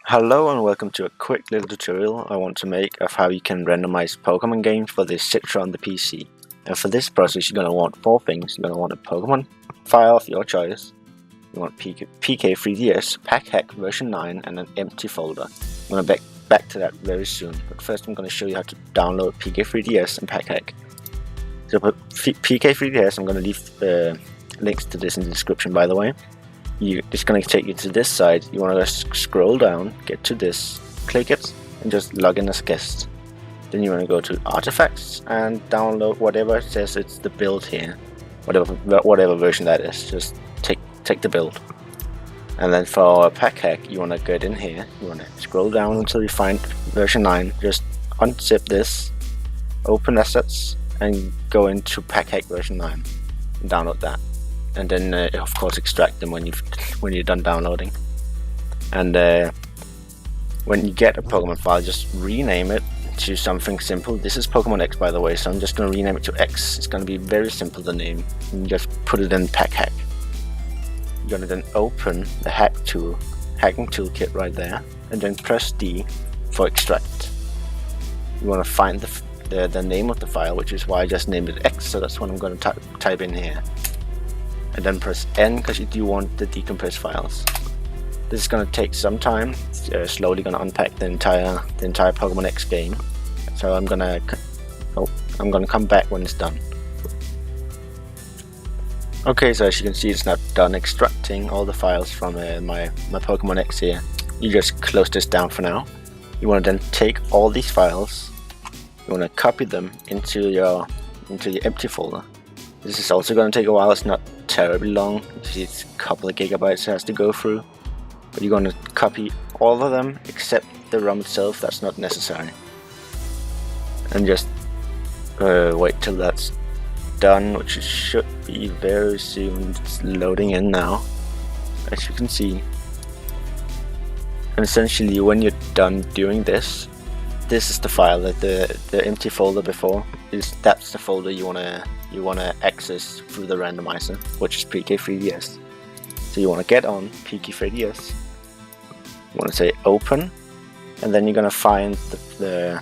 Hello and welcome to a quick little tutorial I want to make of how you can randomize Pokemon games for the Citra on the PC. And for this process you're going to want four things. You're going to want a Pokemon file of your choice, you want PK3DS, PackHack version 9 and an empty folder. I'm going to back to that very soon, but first I'm going to show you how to download PK3DS and PackHack. So for PK3DS I'm going to leave links to this in the description by the way. It's going to take you to this side. You want to just scroll down, get to this, click it, and just log in as a guest. Then you want to go to artifacts and download whatever it says it's the build here, whatever version that is. Just take the build. And then for PackHack, you want to get in here. You want to scroll down until you find version 9. Just unzip this, open assets, and go into PackHack version 9 and download that. And then of course extract them when you're done downloading. And when you get a Pokemon file, just rename it to something simple. This is Pokemon X by the way, so I'm just going to rename it to X. It's going to be very simple to name. And you just put it in PackHack. You're going to then open the hacking toolkit right there, and then press D for extract. You want to find the name of the file, which is why I just named it X, so that's what I'm going to type in here. And then press N because you do want the decompressed files. This is going to take some time. It's slowly going to unpack the entire Pokemon X game. So I'm gonna come back when it's done. Okay, so as you can see, it's now done extracting all the files from my Pokemon X here. You just close this down for now. You want to then take all these files. You want to copy them into your empty folder. This is also going to take a while. It's not terribly long. You see it's a couple of gigabytes it has to go through. But you're going to copy all of them except the ROM itself. That's not necessary. And just wait till that's done, which it should be very soon. It's loading in now, as you can see. And essentially when you're done doing this is the file that the empty folder before that's the folder you wanna access through the randomizer, which is PK3DS. So you wanna get on PK3DS. You wanna say open, and then you're gonna find the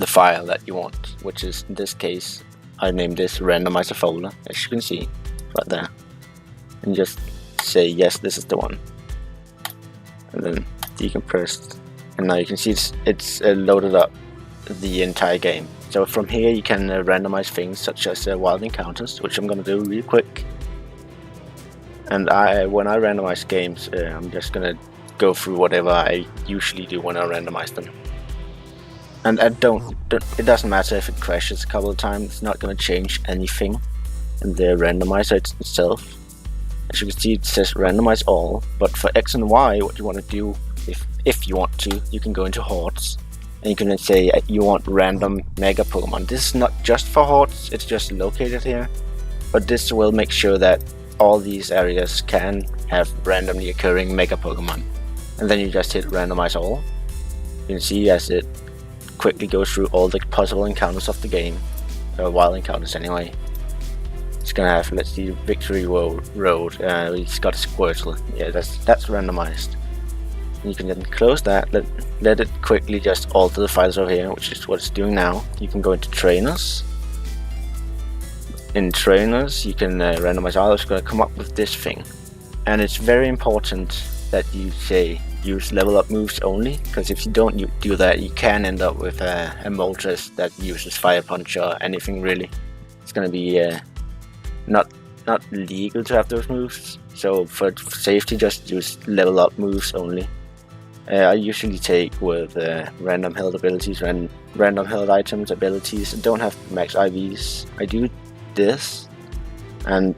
file that you want, which is in this case I named this randomizer folder, as you can see right there. And just say yes, this is the one, and then decompressed. And now you can see it's loaded up the entire game. So from here you can randomize things such as wild encounters, which I'm going to do real quick. And when I randomize games, I'm just going to go through whatever I usually do when I randomize them. And it doesn't matter if it crashes a couple of times. It's not going to change anything in the randomizer itself. As you can see, it says randomize all, but for X and Y, what you want to do, if you want to, you can go into hordes, and you can then say you want random mega Pokemon. This is not just for hordes, it's just located here, but this will make sure that all these areas can have randomly occurring mega Pokemon. And then you just hit randomize all. You can see as it quickly goes through all the possible encounters of the game, wild encounters anyway. It's gonna have, let's see, Victory Road. It's got a Squirtle. Yeah, that's randomized. And you can then close that. Let it quickly just alter the files over here, which is what it's doing now. You can go into trainers. In trainers, you can randomize all. It's gonna come up with this thing, and it's very important that you say use level up moves only, because if you don't do that, you can end up with a Moltres that uses Fire Punch or anything really. It's gonna be not legal to have those moves, so for safety just use level up moves only. I usually take with random held abilities, random held items, abilities, and don't have max IVs. I do this, and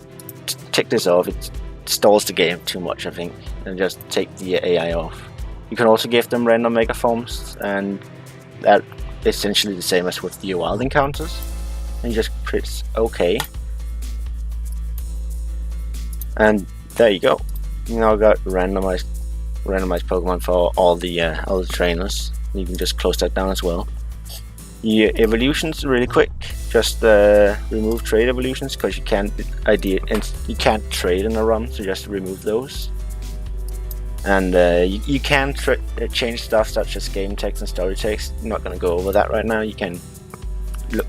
take this off, it stalls the game too much I think, and just take the AI off. You can also give them random mega forms, and that is essentially the same as with the wild encounters. And you just press OK. And there you go. You now got randomized Pokemon for all the trainers. You can just close that down as well. The evolutions really quick. Just remove trade evolutions, because you can't trade in a ROM, so just remove those. And you can change stuff such as game text and story text. I'm not going to go over that right now. You can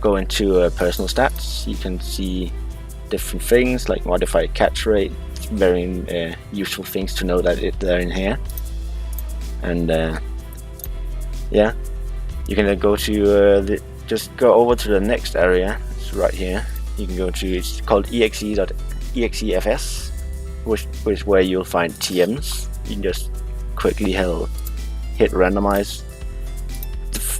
go into personal stats. You can see different things like modified catch rate. It's very useful things to know that they're in here. And yeah, you can go to just go over to the next area. It's right here. You can go to, it's called exe.exefs, which is where you'll find TMs. You can just quickly hit randomize.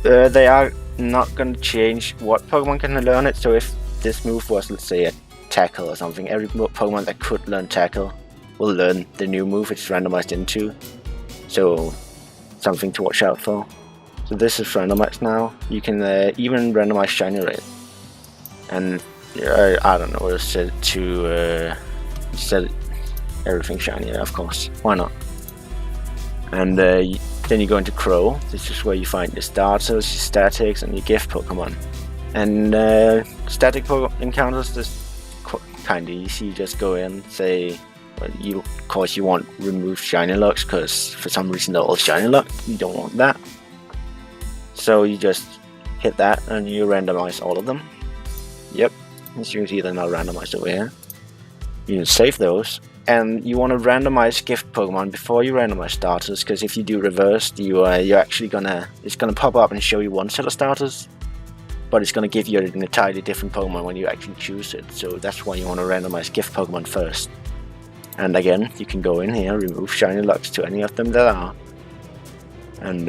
They are not going to change what Pokemon can learn it. So if this move was, let's say, a tackle or something, every Pokemon that could learn tackle will learn the new move it's randomized into. So something to watch out for. So this is randomized now. You can even randomize shiny rate. And I don't know, we'll set it to set everything shiny, of course. Why not? And then you go into Crow. This is where you find your starters, your statics, and your gift Pokemon. And static encounters is kind of easy. You just go in, say, well, of course you want remove shiny locks because for some reason they're all shiny locked. You don't want that. So you just hit that and you randomize all of them. Yep, as you can see, they're now randomized over here. You can save those. And you want to randomize gift Pokemon before you randomize starters, because if you do reverse, you're actually it's gonna pop up and show you one set of starters, but it's gonna give you an entirely different Pokemon when you actually choose it. So that's why you want to randomize gift Pokemon first. And again, you can go in here, remove shiny locks to any of them that are, and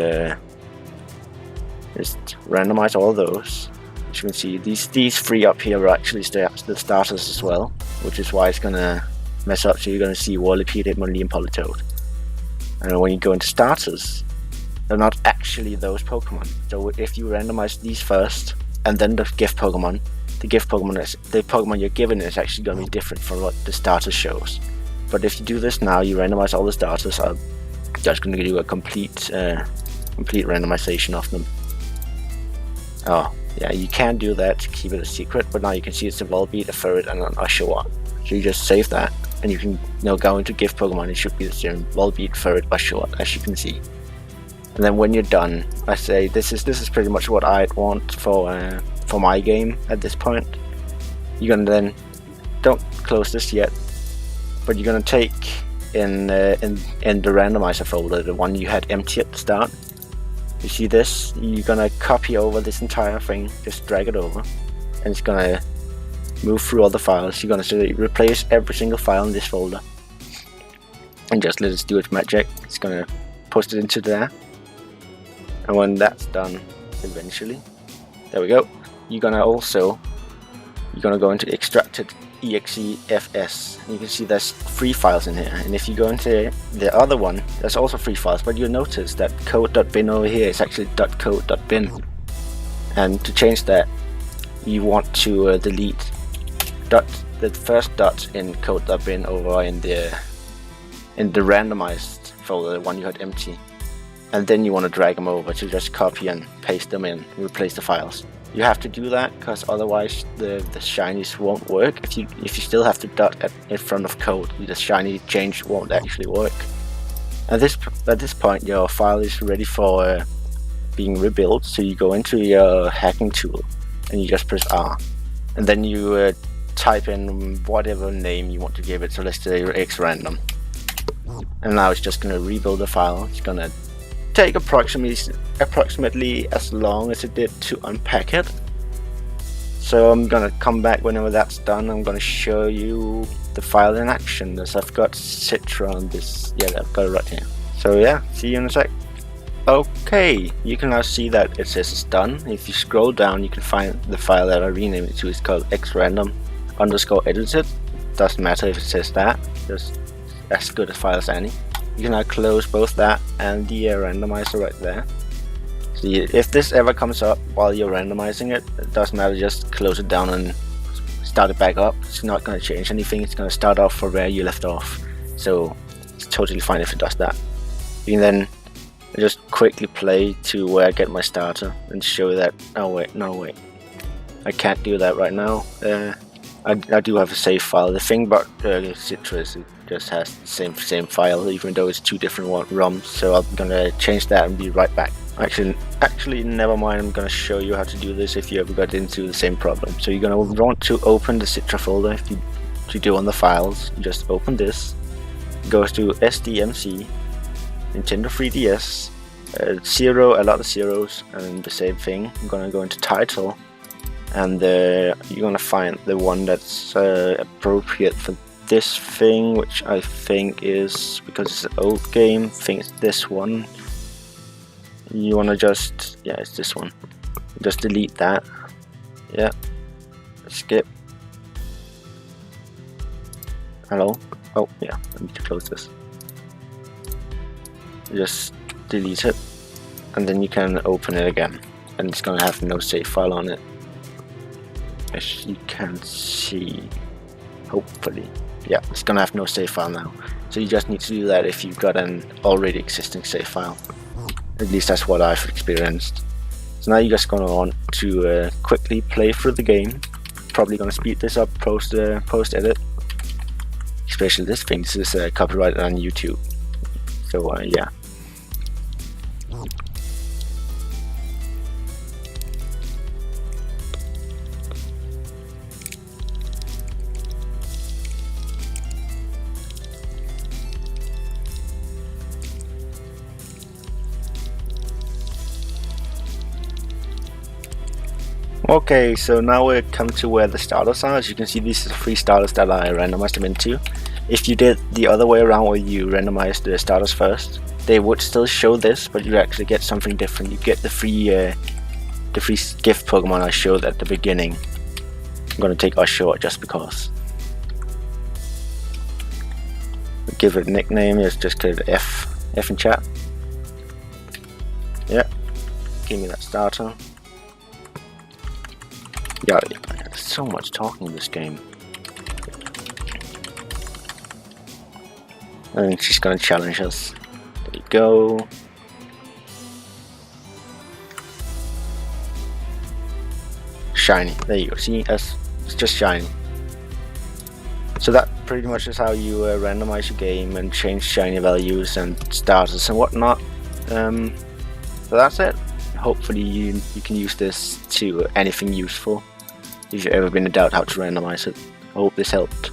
just randomize all those. As you can see, these three up here are actually the starters as well, which is why it's gonna mess up. So you're going to see Whirlipede, Hitmonlee, and Politoed. And when you go into starters, they're not actually those Pokemon. So if you randomize these first and then the gift Pokemon, the Pokemon you're given is actually going to be different from what the starter shows. But if you do this now, you randomize all the starters. I'm just going to do a complete randomization of them. Oh yeah, you can do that to keep it a secret, but now you can see it's a Volbeat, a Ferret, and an Oshawott. So you just save that, and you can now go into gift Pokemon. It should be the same Volbeat, Ferret, Oshawott, as you can see. And then when you're done, I say this is pretty much what I'd want for my game at this point. You're gonna then, don't close this yet, but you're gonna take in the randomizer folder, the one you had empty at the start. You see this? You're gonna copy over this entire thing, just drag it over, and it's gonna move through all the files. You're gonna say replace every single file in this folder, and just let it do its magic. It's gonna post it into there, and when that's done, eventually, there we go. You're gonna go into extracted exefs. You can see there's 3 files in here, and if you go into the other one, there's also 3 files, but you'll notice that code.bin over here is actually .code.bin, and to change that, you want to delete the first dot in code.bin over in the randomized folder, the one you had empty, and then you want to drag them over to just copy and paste them in, replace the files. You have to do that because otherwise the shinies won't work. If you still have the dot in front of code, the shiny change won't actually work. At this point, your file is ready for being rebuilt. So you go into your hacking tool and you just press R, and then you type in whatever name you want to give it. So let's say xrandom, and now it's just going to rebuild the file. It's going to take approximately as long as it did to unpack it. So I'm gonna come back whenever that's done. I'm gonna show you the file in action, as I've got Citra on this. Yeah, I've got it right here. So yeah, see you in a sec. Okay, you can now see that it says it's done. If you scroll down, you can find the file that I renamed it to. It's called xrandom_edited. Doesn't matter if it says that, just as good a file as any. You can now close both that and the randomizer right there. So if this ever comes up while you're randomizing it, it doesn't matter, just close it down and start it back up. It's not going to change anything, it's going to start off from where you left off. So it's totally fine if it does that. You can then just quickly play to where I get my starter and show that. Oh wait, no wait, I can't do that right now. I do have a save file. The thing about Citra is it just has the same file, even though it's two different ROMs. So I'm gonna change that and be right back. Actually, never mind. I'm gonna show you how to do this if you ever got into the same problem. So you're gonna want to open the Citra folder. If you do on the files, you just open this. Go to SDMC, Nintendo 3DS, 0, a lot of zeros, and the same thing. I'm gonna go into title, and you're gonna find the one that's appropriate for this thing, which I think is, because it's an old game, I think it's this one. You wanna just, yeah, it's this one. Just delete that. Yeah. Skip. Hello? Oh, yeah, I need to close this. Just delete it, and then you can open it again, and it's gonna have no save file on it, as you can see, hopefully. Yeah, it's gonna have no save file now. So you just need to do that if you've got an already existing save file. At least that's what I've experienced. So now you're just gonna want to quickly play through the game. Probably gonna speed this up post edit. Especially this thing, this is copyrighted on YouTube. So yeah. Okay, so now we come to where the starters are. As you can see, these are the 3 starters that I randomized them into. If you did the other way around, where you randomized the starters first, they would still show this, but you actually get something different. You get the free gift Pokemon I showed at the beginning. I'm gonna take Usher just because. Give it a nickname. Let's just call it F in chat. Yeah, give me that starter. Yeah, there's so much talking in this game. And she's gonna challenge us. There you go. Shiny. There you go. See, it's just shiny. So that pretty much is how you randomize your game and change shiny values and starters and whatnot. So that's it. Hopefully you can use this to anything useful. If you've ever been in doubt how to randomize it. I hope this helped.